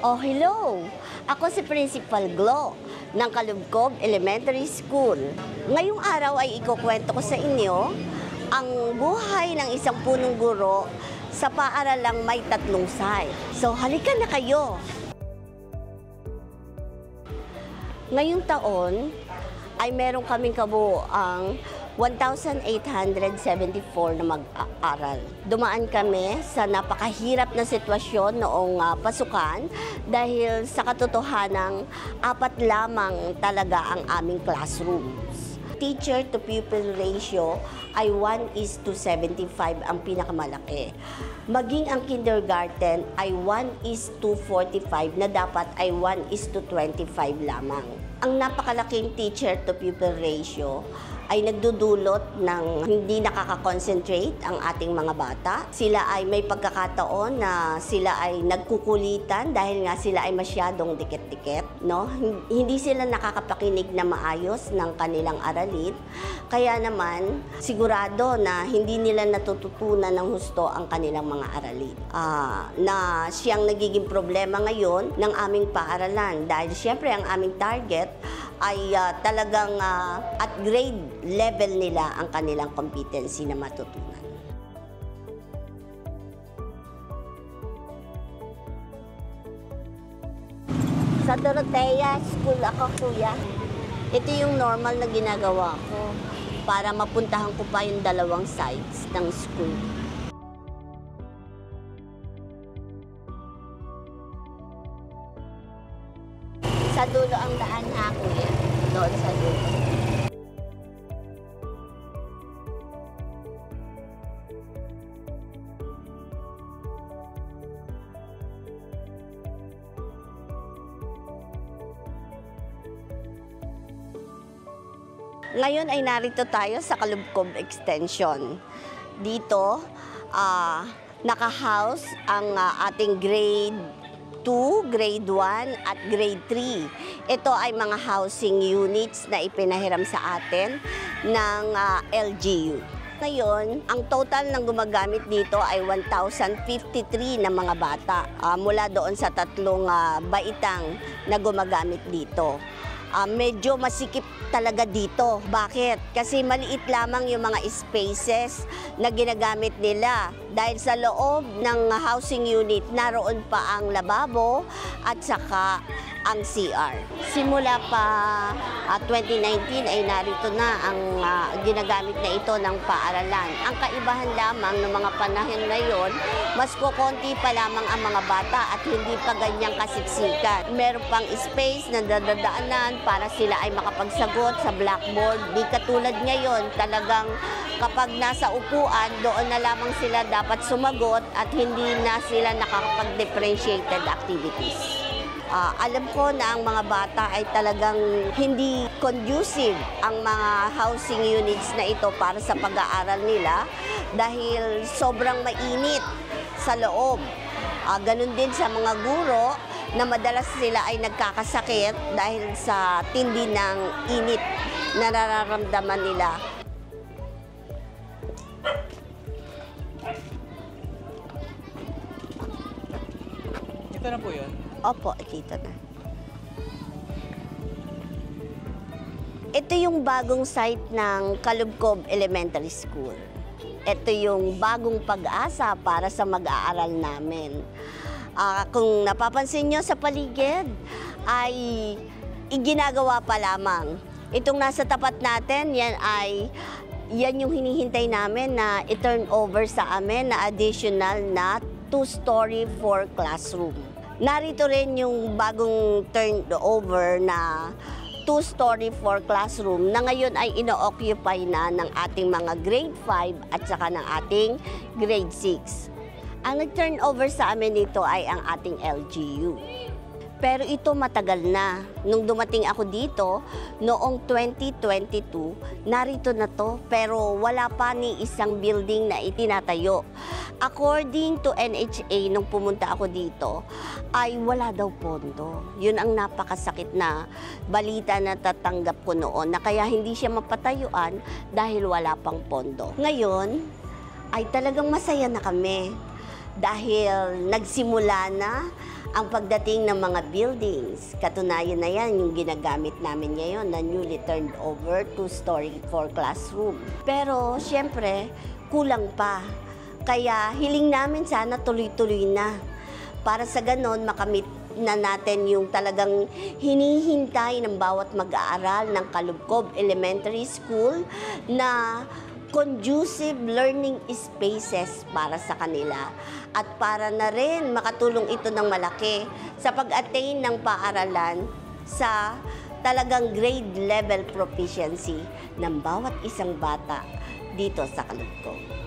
Oh, hello! Ako si Principal Glo ng Kalubkob Elementary School. Ngayong araw ay ikukwento ko sa inyo ang buhay ng isang punong guro sa paaralang may tatlong side. So, halika na kayo! Ngayong taon ay meron kaming kabuoang 1,874 na mag-aaral. Dumaan kami sa napakahirap na sitwasyon noong pasukan dahil sa katotohanang 4 lamang talaga ang aming classrooms. Teacher-to-pupil ratio ay 1:75 ang pinakamalaki. Maging ang kindergarten ay 1:45 na dapat ay 1:25 lamang. Ang napakalaking teacher-to-pupil ratio ay nagdudulot ng hindi nakaka-concentrate ang ating mga bata. Sila ay may pagkakataon na sila ay nagkukulitan dahil nga sila ay masyadong dikit-dikit, no? Hindi sila nakakapakinig na maayos ng kanilang aralin. Kaya naman, sigurado na hindi nila natututunan ng husto ang kanilang mga aralin. Na siyang nagiging problema ngayon ng aming paaralan dahil siyempre ang aming target ay talagang at grade level nila ang kanilang competency na matutunan. Sa Dorotea School ako, kuya. Ito yung normal na ginagawa ko para mapuntahan ko pa yung 2 sides ng school. Sa dulo ang daan ha, kuya. Doon sa dulo. Ngayon ay narito tayo sa Kalubkob Extension. Dito, naka-house ang ating grade 2, grade 1 at grade 3. Ito ay mga housing units na ipinahiram sa atin ng LGU. Ngayon, ang total ng gumagamit dito ay 1,053 na mga bata mula doon sa 3 baitang na gumagamit dito. Medyo masikip talaga dito. Bakit? Kasi maliit lamang yung mga spaces na ginagamit nila. Dahil sa loob ng housing unit, naroon pa ang lababo at saka ang CR. Simula pa 2019 ay narito na ang ginagamit na ito ng paaralan. Ang kaibahan lamang ng mga panahon na yon, mas kukonti pa lamang ang mga bata at hindi pa ganyang kasiksikan. Meron pang space na dadaanan para sila ay makapagsagot sa blackboard. Di katulad ngayon, talagang kapag nasa upuan, doon na lamang sila dapat sumagot at hindi na sila nakakapag-differentiated activities. Alam ko na ang mga bata ay talagang hindi conducive ang mga housing units na ito para sa pag-aaral nila dahil sobrang mainit sa loob. Ganun din sa mga guro na madalas sila ay nagkakasakit dahil sa tindi ng init na nararamdaman nila. Ito na po yun? Opo, dito na. Ito yung bagong site ng Kalubkob Elementary School. Ito yung bagong pag-asa para sa mag-aaral namin. Kung napapansin nyo sa paligid, ay iginagawa pa lamang. Itong nasa tapat natin, yan yung hinihintay namin na i-turn over sa amin na additional na 2-story 4 classroom. Narito rin yung bagong turnover na 2-story 4 classroom na ngayon ay ino-occupy na ng ating mga grade 5 at saka ng ating grade 6. Ang nag-turnover sa amin dito ay ang ating LGU. Pero ito matagal na. Nung dumating ako dito, noong 2022, narito na to pero wala pa ni isang building na itinatayo. According to NHA, nung pumunta ako dito, ay wala daw pondo. Yun ang napakasakit na balita na tatanggap ko noon na kaya hindi siya mapatayuan dahil wala pang pondo. Ngayon, ay talagang masaya na kami dahil nagsimula na Ang pagdating ng mga buildings, katunayan na yan yung ginagamit namin ngayon na newly turned over 2-story 4 classroom. Pero siyempre, kulang pa. Kaya hiling namin sana tuloy-tuloy na para sa ganon makamit na natin yung talagang hinihintay ng bawat mag-aaral ng Kalubkob Elementary School na conducive learning spaces para sa kanila at para na rin makatulong ito ng malaki sa pag-attain ng paaralan sa talagang grade level proficiency ng bawat isang bata dito sa Kalubkob.